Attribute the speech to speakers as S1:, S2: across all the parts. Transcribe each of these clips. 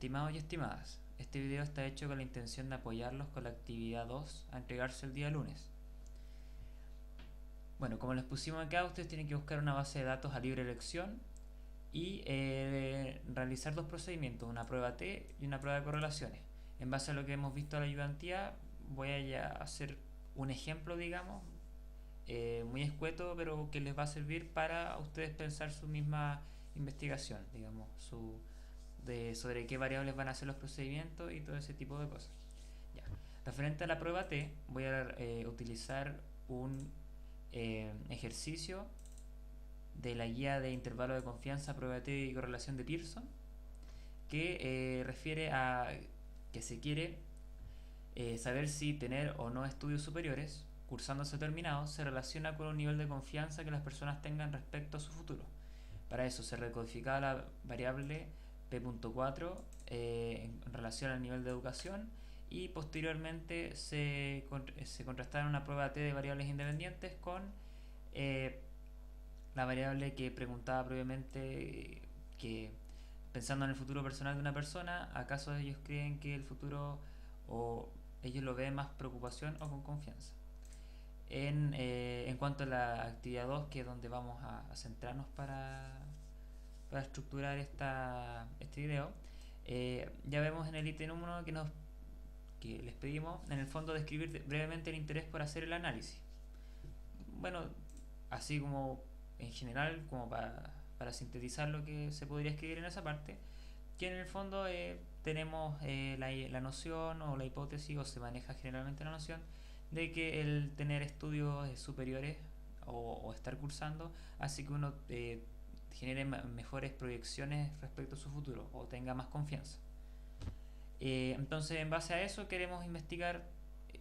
S1: Estimados y estimadas, este video está hecho con la intención de apoyarlos con la actividad 2 a entregarse el día lunes. Bueno, como les pusimos acá, ustedes tienen que buscar una base de datos a libre elección y realizar dos procedimientos, una prueba T y una prueba de correlaciones. En base a lo que hemos visto en la ayudantía, voy a hacer un ejemplo, digamos, muy escueto, pero que les va a servir para ustedes pensar su misma investigación, digamos, sobre qué variables van a ser los procedimientos y todo ese tipo de cosas. Ya. Referente a la prueba T, voy a utilizar un ejercicio de la guía de intervalo de confianza, prueba T y correlación de Pearson, que refiere a que se quiere saber si tener o no estudios superiores cursándose terminados se relaciona con un nivel de confianza que las personas tengan respecto a su futuro. Para eso se recodificaba la variable P.4 en relación al nivel de educación y posteriormente se contrastaba una prueba T de variables independientes con la variable que preguntaba previamente que pensando en el futuro personal de una persona, ¿acaso ellos creen que el futuro o ellos lo ven más preocupación o con confianza? En cuanto a la actividad 2, que es donde vamos a centrarnos para estructurar este video, ya vemos en el ítem 1 que les pedimos en el fondo describir brevemente el interés por hacer el análisis. Bueno, así como en general, como para sintetizar lo que se podría escribir en esa parte, que en el fondo tenemos la noción o la hipótesis, o se maneja generalmente la noción, de que el tener estudios superiores o estar cursando hace que uno genere mejores proyecciones respecto a su futuro o tenga más confianza. Entonces, en base a eso, queremos investigar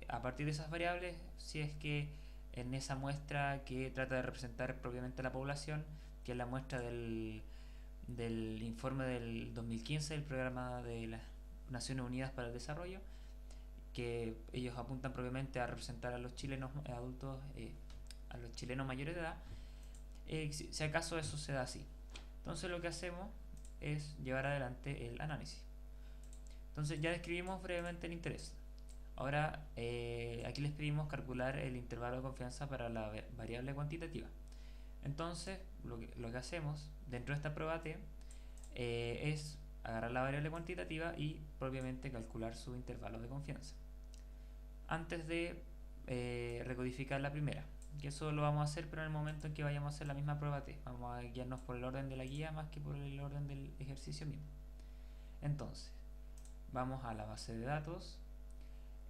S1: a partir de esas variables si es que en esa muestra que trata de representar propiamente la población, que es la muestra del informe del 2015 del programa de las Naciones Unidas para el Desarrollo, que ellos apuntan propiamente a representar a los chilenos adultos, a los chilenos mayores de edad, si acaso eso se da así. Entonces lo que hacemos es llevar adelante el análisis. Entonces ya describimos brevemente el interés. Ahora aquí les pedimos calcular el intervalo de confianza para la variable cuantitativa. Entonces lo que hacemos dentro de esta prueba T es agarrar la variable cuantitativa y propiamente calcular su intervalo de confianza antes de recodificar la primera, que eso lo vamos a hacer pero en el momento en que vayamos a hacer la misma prueba T. Vamos a guiarnos por el orden de la guía más que por el orden del ejercicio mismo. Entonces vamos a la base de datos,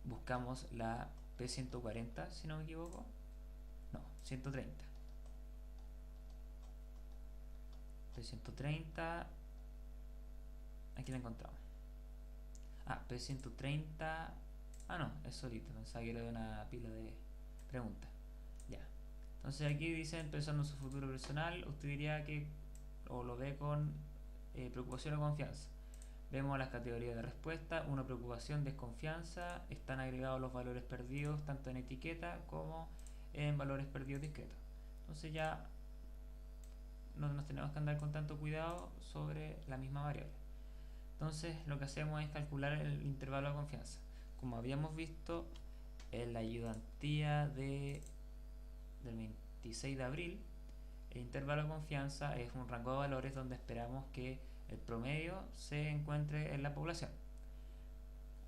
S1: buscamos la P140 si no me equivoco, no, 130, P130, aquí la encontramos. P130, no, es solito, pensaba que era de una pila de preguntas. Ya, entonces aquí dicen pensando en su futuro personal, usted diría que o lo ve con preocupación o confianza. Vemos las categorías de respuesta: 1 preocupación, desconfianza, están agregados los valores perdidos tanto en etiqueta como en valores perdidos discretos. Entonces ya no nos tenemos que andar con tanto cuidado sobre la misma variable. Entonces lo que hacemos es calcular el intervalo de confianza. Como habíamos visto en la ayudantía del 26 de abril, el intervalo de confianza es un rango de valores donde esperamos que el promedio se encuentre en la población.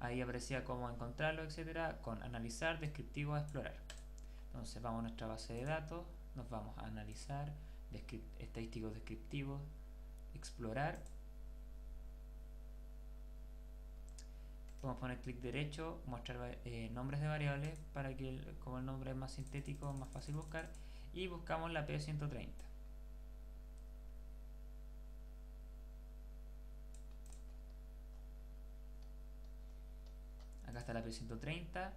S1: Ahí aparecía cómo encontrarlo, etcétera, con analizar, descriptivo, a explorar. Entonces vamos a nuestra base de datos, nos vamos a analizar, estadísticos descriptivos, explorar. Podemos poner clic derecho, mostrar nombres de variables para que como el nombre es más sintético, más fácil buscar, y buscamos la P130. Acá está la P130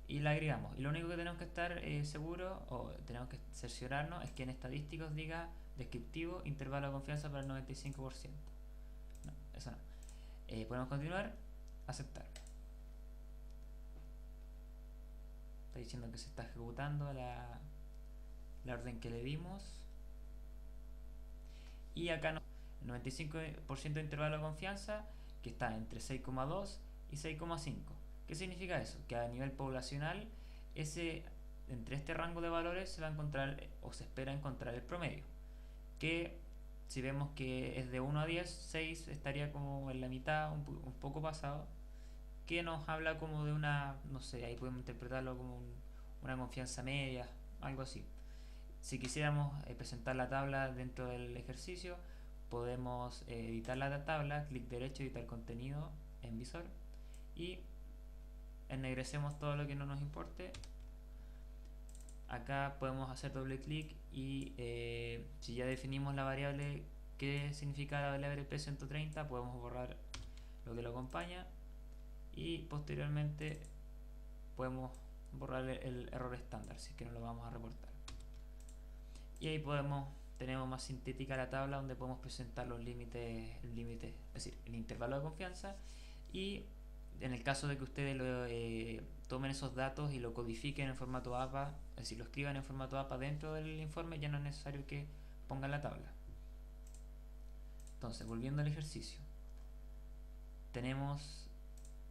S1: y la agregamos. Y lo único que tenemos que estar seguros o tenemos que cerciorarnos es que en estadísticos diga descriptivo, intervalo de confianza para el 95%. No, eso no. Podemos continuar, aceptar. Está diciendo que se está ejecutando la orden que le dimos. Y acá no, el 95% de intervalo de confianza, que está entre 6,2 y 6,5. ¿Qué significa eso? Que a nivel poblacional, entre este rango de valores se va a encontrar o se espera encontrar el promedio. Que si vemos que es de 1 a 10, 6 estaría como en la mitad, un poco pasado, que nos habla como de una, no sé, ahí podemos interpretarlo como una confianza media, algo así. Si quisiéramos presentar la tabla dentro del ejercicio, podemos editar la tabla, clic derecho, editar contenido en visor y ennegrecemos todo lo que no nos importe. Acá podemos hacer doble clic y si ya definimos la variable que significa la variable P130, podemos borrar lo que lo acompaña y posteriormente podemos borrar el error estándar si es que no lo vamos a reportar. Y ahí tenemos más sintética la tabla donde podemos presentar los límites, es decir, el intervalo de confianza, y en el caso de que ustedes tomen esos datos y lo codifiquen en formato APA, es decir, lo escriban en formato APA dentro del informe, ya no es necesario que pongan la tabla. Entonces, volviendo al ejercicio, tenemos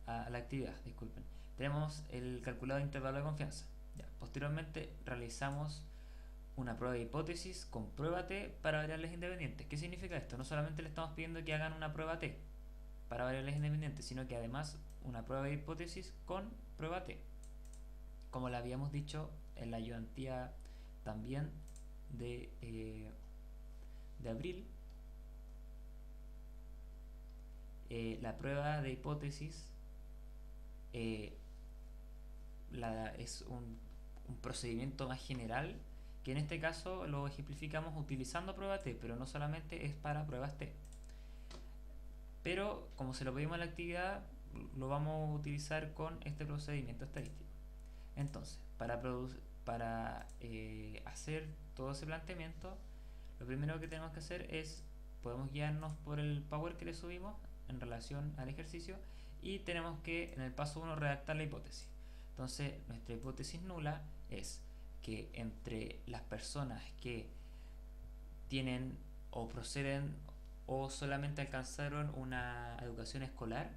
S1: a la actividad, disculpen, tenemos el calculado intervalo de confianza. Ya, posteriormente realizamos una prueba de hipótesis con prueba T para variables independientes. ¿Qué significa esto? No solamente le estamos pidiendo que hagan una prueba T para variables independientes, sino que además una prueba de hipótesis con prueba T, como la habíamos dicho en la ayudantía también de abril. La prueba de hipótesis es un procedimiento más general, que en este caso lo ejemplificamos utilizando prueba T, pero no solamente es para pruebas T. Pero como se lo pedimos en la actividad, lo vamos a utilizar con este procedimiento estadístico. Entonces, para hacer todo ese planteamiento, lo primero que tenemos que hacer es, podemos guiarnos por el power que le subimos en relación al ejercicio, y tenemos que en el paso 1 redactar la hipótesis. Entonces, nuestra hipótesis nula es que entre las personas que tienen o proceden o solamente alcanzaron una educación escolar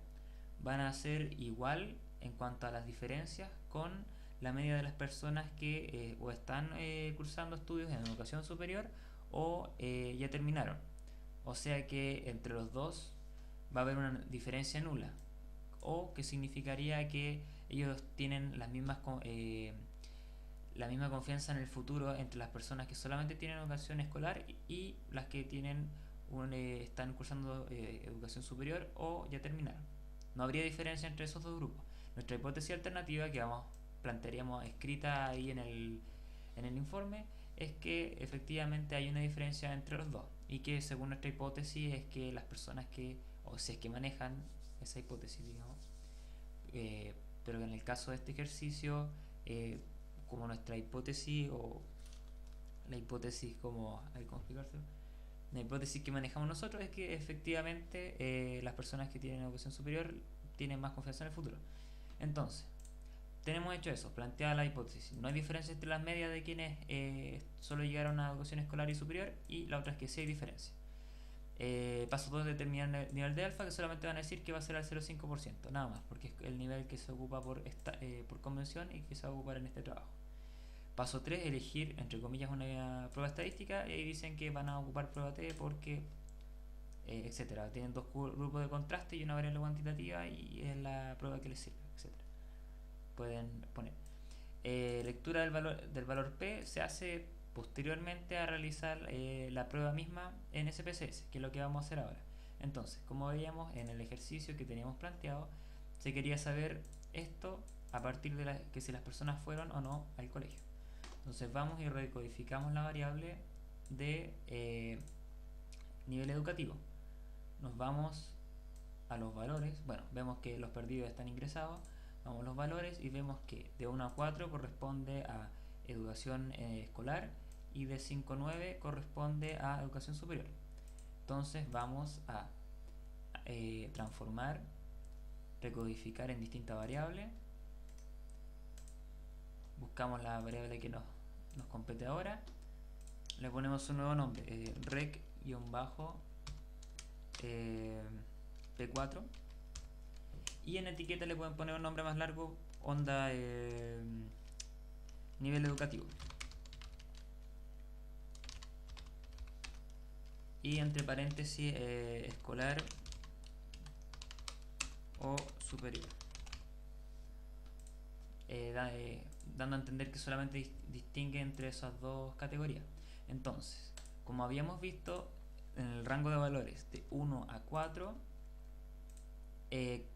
S1: van a ser igual en cuanto a las diferencias con la media de las personas que o están cursando estudios en educación superior o ya terminaron. O sea que entre los dos va a haber una diferencia nula, o que significaría que ellos tienen la misma confianza en el futuro entre las personas que solamente tienen educación escolar y las que están cursando educación superior o ya terminaron. No habría diferencia entre esos dos grupos. Nuestra hipótesis alternativa que plantearíamos escrita ahí en el informe es que efectivamente hay una diferencia entre los dos, y que según nuestra hipótesis es que las personas o si es que manejan esa hipótesis, digamos, pero en el caso de este ejercicio, como nuestra hipótesis o la hipótesis ¿cómo explicarse? La hipótesis que manejamos nosotros es que efectivamente las personas que tienen educación superior tienen más confianza en el futuro. Entonces, tenemos hecho eso, planteada la hipótesis. No hay diferencia entre las medias de quienes solo llegaron a educación escolar y superior, y la otra es que sí hay diferencia. Paso 2, determinar el nivel de alfa, que solamente van a decir que va a ser al 0,5%, nada más, porque es el nivel que se ocupa por convención y que se va a ocupar en este trabajo. Paso 3, elegir entre comillas una prueba estadística, y ahí dicen que van a ocupar prueba T porque etcétera, tienen dos grupos de contraste y una variable cuantitativa y es la prueba que les sirve, etcétera. Pueden poner lectura del valor P se hace posteriormente a realizar la prueba misma en SPSS, que es lo que vamos a hacer ahora. Entonces, como veíamos en el ejercicio que teníamos planteado, se quería saber esto a partir de que si las personas fueron o no al colegio. Entonces vamos y recodificamos la variable de nivel educativo. Nos vamos a los valores, bueno, vemos que los perdidos están ingresados, vamos a los valores y vemos que de 1 a 4 corresponde a educación escolar y de 5 a 9 corresponde a educación superior. Entonces vamos a transformar, recodificar en distintas variables, buscamos la variable que nos compete ahora, le ponemos un nuevo nombre, rec-P4, Y en etiqueta le pueden poner un nombre más largo, onda nivel educativo. Y entre paréntesis escolar o superior. Dando a entender que solamente distingue entre esas dos categorías. Entonces, como habíamos visto, en el rango de valores de 1 a 4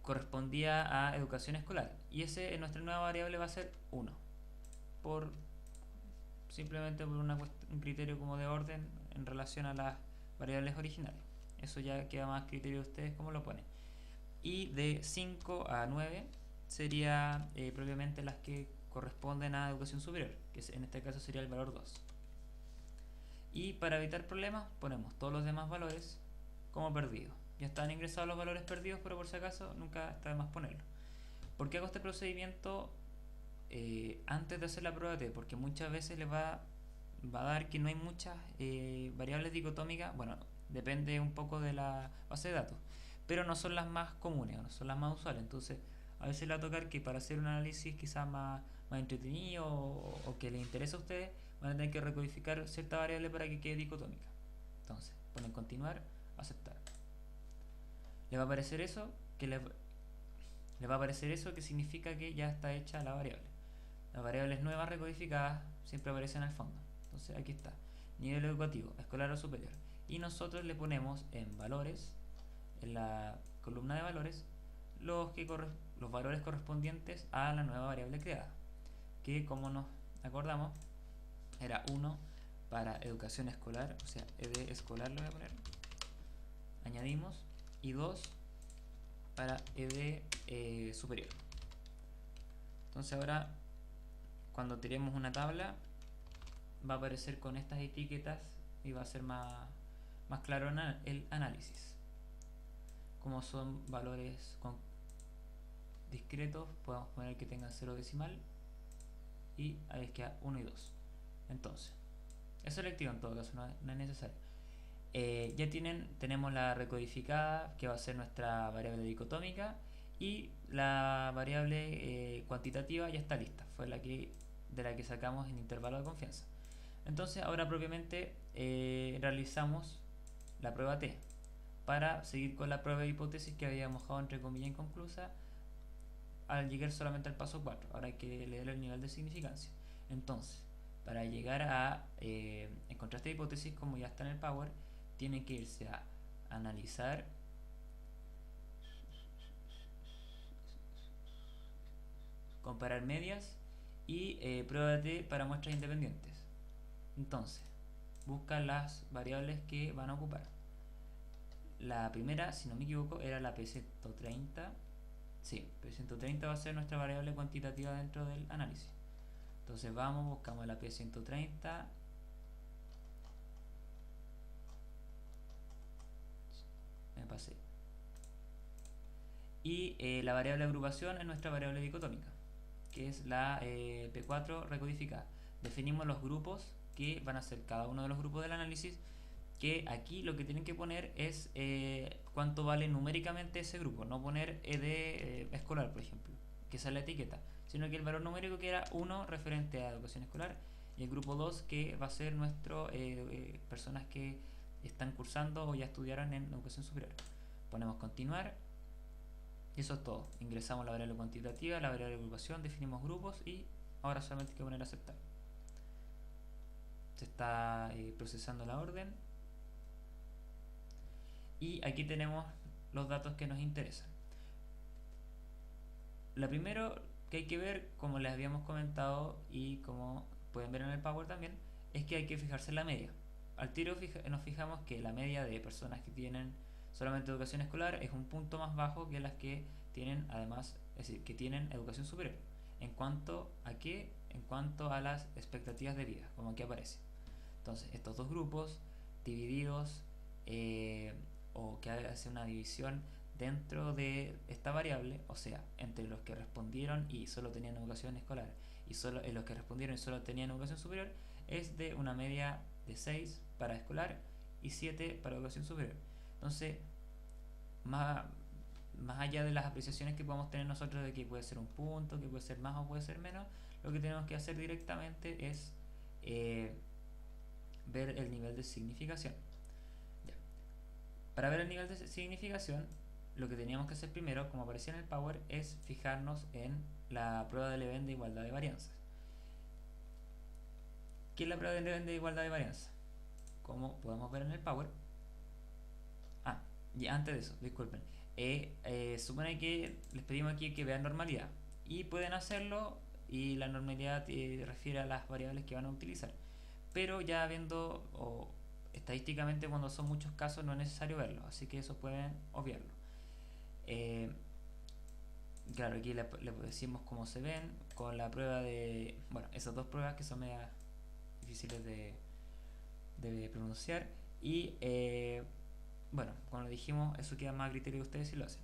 S1: correspondía a educación escolar, y ese en nuestra nueva variable va a ser 1, por simplemente por un criterio como de orden en relación a las variables originales. Eso ya queda más a criterio de ustedes cómo lo ponen. Y de 5 a 9 sería propiamente las que corresponden a educación superior, que en este caso sería el valor 2. Y para evitar problemas ponemos todos los demás valores como perdidos. Ya están ingresados los valores perdidos, pero por si acaso nunca está de más ponerlo. ¿Por qué hago este procedimiento antes de hacer la prueba T? Porque muchas veces les va a dar que no hay muchas variables dicotómicas. Bueno, depende un poco de la base de datos, pero no son las más comunes, no son las más usuales. Entonces a veces le va a tocar que para hacer un análisis quizás más entretenido o que les interese a ustedes, van a tener que recodificar cierta variable para que quede dicotómica. Entonces ponen continuar, aceptar. Le va a aparecer eso que significa que ya está hecha la variable. Las variables nuevas recodificadas siempre aparecen al fondo. Entonces aquí está, nivel educativo, escolar o superior. Y nosotros le ponemos en valores, en la columna de valores, los valores correspondientes a la nueva variable creada, que como nos acordamos era 1 para educación escolar, o sea, ed escolar lo voy a poner, añadimos, y 2 para ed superior. Entonces ahora cuando tiremos una tabla va a aparecer con estas etiquetas y va a ser más claro el análisis. Como son valores discretos, podemos poner que tengan 0 decimal y ahí queda 1 y 2. Entonces, es selectivo en todo caso, no es necesario. Ya tenemos la recodificada, que va a ser nuestra variable dicotómica, y la variable cuantitativa ya está lista, fue de la que sacamos en intervalo de confianza. Entonces ahora propiamente realizamos la prueba T para seguir con la prueba de hipótesis que habíamos dejado entre comillas inconclusa al llegar solamente al paso 4. Ahora hay que leer el nivel de significancia. Entonces, para llegar a encontrar esta hipótesis, como ya está en el Power, tienen que irse a analizar, comparar medias y prueba T para muestras independientes. Entonces, busca las variables que van a ocupar. La primera, si no me equivoco, era la P130. Sí, P130 va a ser nuestra variable cuantitativa dentro del análisis. Entonces buscamos la P130. Me pasé. Y la variable agrupación es nuestra variable dicotómica, que es la P4 recodificada. Definimos los grupos que van a ser cada uno de los grupos del análisis, que aquí lo que tienen que poner es cuánto vale numéricamente ese grupo, no poner ed escolar, por ejemplo, que esa es la etiqueta, sino que el valor numérico que era 1 referente a educación escolar, y el grupo 2 que va a ser nuestro personas que están cursando o ya estudiaron en educación superior. Ponemos continuar, y eso es todo. Ingresamos la variable cuantitativa, la variable de agrupación, definimos grupos y ahora solamente hay que poner aceptar. Se está procesando la orden. Y aquí tenemos los datos que nos interesan. Lo primero que hay que ver, como les habíamos comentado y como pueden ver en el Power también, es que hay que fijarse en la media. Al tiro nos fijamos que la media de personas que tienen solamente educación escolar es un punto más bajo que las que tienen además, es decir, que tienen educación superior. ¿En cuanto a qué? En cuanto a las expectativas de vida, como aquí aparece. Entonces, estos dos grupos divididos o que hace una división dentro de esta variable, o sea, entre los que respondieron y solo tenían educación escolar y los que respondieron y solo tenían educación superior, es de una media de 6 para escolar y 7 para educación superior. Entonces, más allá de las apreciaciones que podemos tener nosotros de que puede ser un punto, que puede ser más o puede ser menos, lo que tenemos que hacer directamente es eh, ver el nivel de significación. Ya. Para ver el nivel de significación, lo que teníamos que hacer primero, como aparecía en el Power, es fijarnos en la prueba de Leven de igualdad de varianzas. ¿Qué es la prueba de Leven de igualdad de varianzas? Como podemos ver en el Power. Y antes de eso, disculpen. Supone que les pedimos aquí que vean normalidad. Y pueden hacerlo, y la normalidad refiere a las variables que van a utilizar. Pero ya viendo, o estadísticamente cuando son muchos casos no es necesario verlo, así que eso pueden obviarlo. Eh, claro, aquí le decimos cómo se ven con la prueba de... Bueno, esas dos pruebas que son media difíciles de pronunciar. Y bueno, como lo dijimos, eso queda más a criterio de ustedes si lo hacen.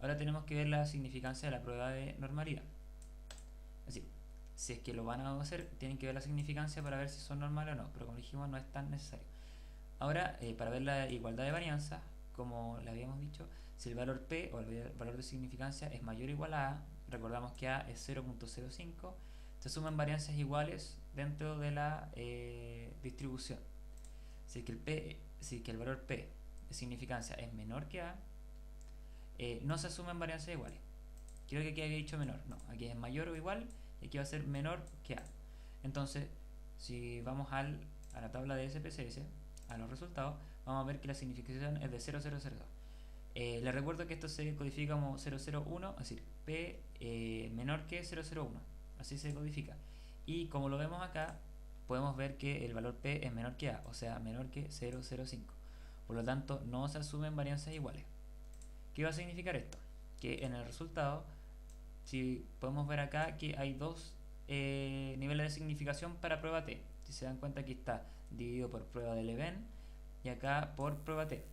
S1: Ahora tenemos que ver la significancia de la prueba de normalidad. Es decir, si es que lo van a hacer, tienen que ver la significancia para ver si son normales o no, pero como dijimos, no es tan necesario. Ahora, para ver la igualdad de varianza, como le habíamos dicho, si el valor P o el valor de significancia es mayor o igual a A, recordamos que A es 0.05, se suman varianzas iguales dentro de la distribución. Si que el valor P de significancia es menor que A, no se asumen varianzas iguales. Creo que aquí había dicho menor, no, aquí es mayor o igual y aquí va a ser menor que A. Entonces, si vamos a la tabla de SPSS, a los resultados, vamos a ver que la significación es de 0002. Les recuerdo que esto se codifica como 001, es decir, P menor que 001, así se codifica. Y como lo vemos acá, podemos ver que el valor P es menor que A, o sea, menor que 005. Por lo tanto, no se asumen varianzas iguales. ¿Qué va a significar esto? Que en el resultado, si podemos ver acá que hay dos niveles de significación para prueba T. Si se dan cuenta, aquí está dividido por prueba de Leven y acá por prueba T.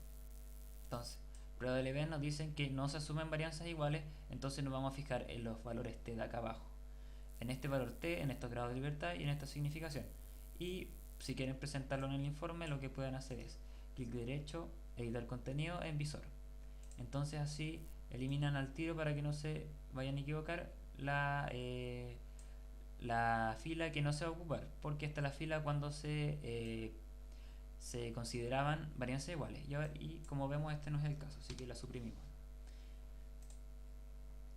S1: Entonces, prueba de Leven nos dicen que no se asumen varianzas iguales, entonces nos vamos a fijar en los valores T de acá abajo. En este valor T, en estos grados de libertad y en esta significación. Y si quieren presentarlo en el informe, lo que pueden hacer es clic derecho, editar contenido en visor. Entonces así eliminan al tiro para que no se vayan a equivocar la fila que no se va a ocupar, porque esta es la fila cuando se consideraban varianzas iguales. Y como vemos, este no es el caso, así que la suprimimos.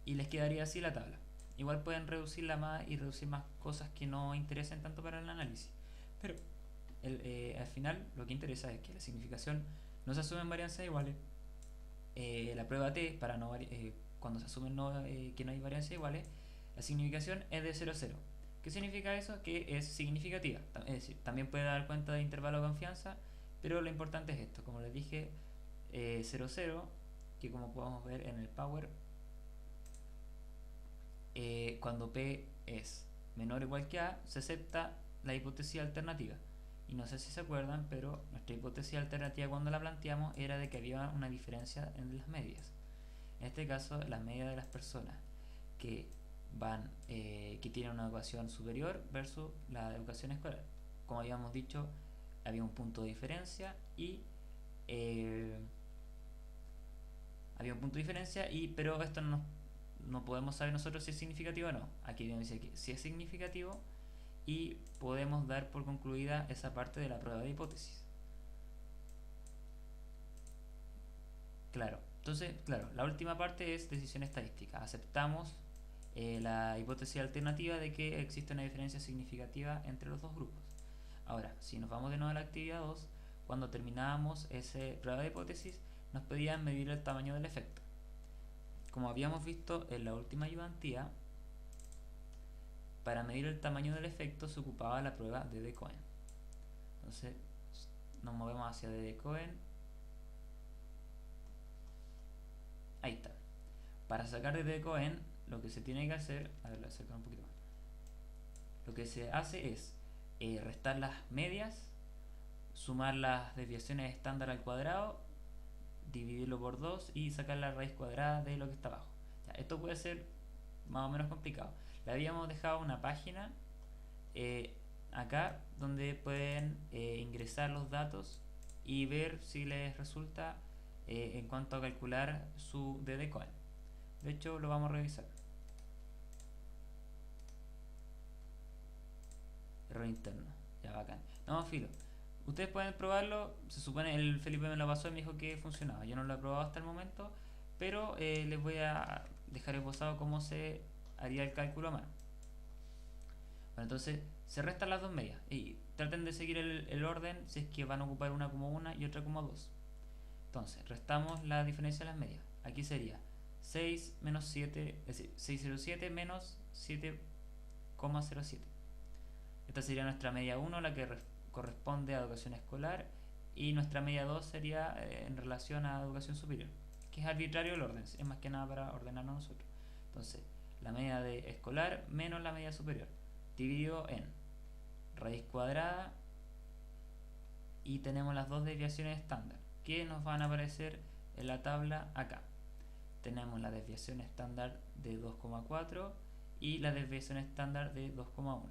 S1: Y les quedaría así la tabla. Igual pueden reducirla más y reducir más cosas que no interesen tanto para el análisis. Pero al final lo que interesa es que la significación no se asumen varianzas iguales. La prueba T, para no cuando se asumen que no hay varianzas iguales, la significación es de 0,0. ¿Qué significa eso? Que es significativa. Es decir, también puede dar cuenta de intervalo de confianza, pero lo importante es esto. Como les dije, 0,0, que como podemos ver en el Power, cuando P es menor o igual que A, se acepta la hipótesis alternativa. Y no sé si se acuerdan, pero nuestra hipótesis alternativa cuando la planteamos era de que había una diferencia en las medias. En este caso, la media de las personas que que tienen una educación superior versus la educación escolar. Como habíamos dicho, había un punto de diferencia pero esto no podemos saber nosotros si es significativo o no. Aquí nos dice que sí es significativo y podemos dar por concluida esa parte de la prueba de hipótesis. Claro, entonces, claro, la última parte es decisión estadística. Aceptamos la hipótesis alternativa de que existe una diferencia significativa entre los dos grupos. Ahora, si nos vamos de nuevo a la actividad 2, cuando terminábamos esa prueba de hipótesis, nos pedían medir el tamaño del efecto. Como habíamos visto en la última ayudantía, para medir el tamaño del efecto se ocupaba la prueba de De Cohen. Entonces, nos movemos hacia De Cohen. Ahí está. Para sacar de De Cohen, lo que se tiene que hacer, a ver, lo voy a acercar un poquito más. Lo que se hace es restar las medias, sumar las desviaciones estándar al cuadrado, dividirlo por 2 y sacar la raíz cuadrada de lo que está abajo. Ya, esto puede ser más o menos complicado. Le habíamos dejado una página acá donde pueden ingresar los datos y ver si les resulta en cuanto a calcular su D de Cohen. De hecho, lo vamos a revisar. Error interno. Ya, bacán. No, filo. Ustedes pueden probarlo. Se supone el Felipe me lo pasó y me dijo que funcionaba. Yo no lo he probado hasta el momento, pero les voy a dejar esbozado cómo se haría el cálculo a mano. Bueno, entonces se restan las dos medias y traten de seguir el orden si es que van a ocupar una como una y otra como dos. Entonces, restamos la diferencia de las medias. Aquí sería 6 menos 7, es decir, 607 menos 7,07. Esta sería nuestra media 1, la que corresponde a educación escolar, y nuestra media 2 sería en relación a educación superior, que es arbitrario el orden, es más que nada para ordenarnos nosotros. Entonces, la media de escolar menos la media superior, dividido en raíz cuadrada, y tenemos las dos desviaciones estándar que nos van a aparecer en la tabla acá. Tenemos la desviación estándar de 2,4 y la desviación estándar de 2,1.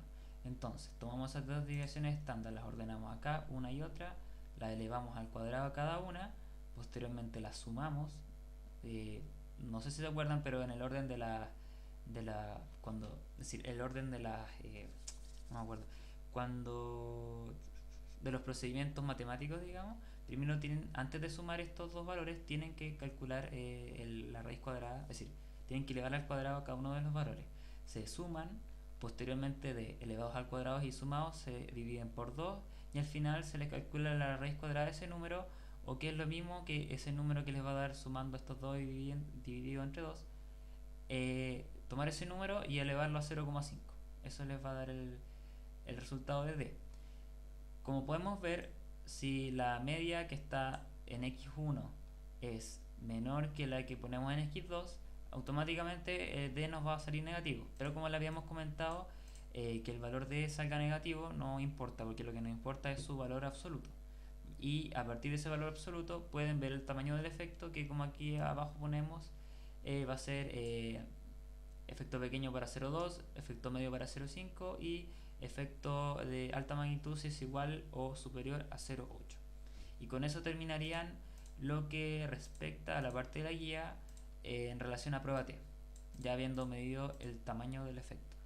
S1: Entonces, tomamos esas dos desviaciones estándar, las ordenamos acá, una y otra, las elevamos al cuadrado a cada una, posteriormente las sumamos. No sé si se acuerdan, pero en el orden es decir, el orden de las, no me acuerdo, cuando de los procedimientos matemáticos, digamos, primero tienen, antes de sumar estos dos valores, tienen que calcular la raíz cuadrada, es decir, tienen que elevar al cuadrado a cada uno de los valores. Se suman, posteriormente de elevados al cuadrado y sumados se dividen por 2 y al final se les calcula la raíz cuadrada de ese número, o que es lo mismo que ese número que les va a dar sumando estos dos dividido entre 2, tomar ese número y elevarlo a 0,5. Eso les va a dar el resultado de D. Como podemos ver, si la media que está en x1 es menor que la que ponemos en x2, automáticamente D nos va a salir negativo. Pero como le habíamos comentado, que el valor D salga negativo no importa, porque lo que nos importa es su valor absoluto. Y a partir de ese valor absoluto pueden ver el tamaño del efecto, que como aquí abajo ponemos, va a ser efecto pequeño para 0,2, efecto medio para 0,5 y efecto de alta magnitud si es igual o superior a 0,8. Y con eso terminarían lo que respecta a la parte de la guía en relación a prueba T, ya habiendo medido el tamaño del efecto.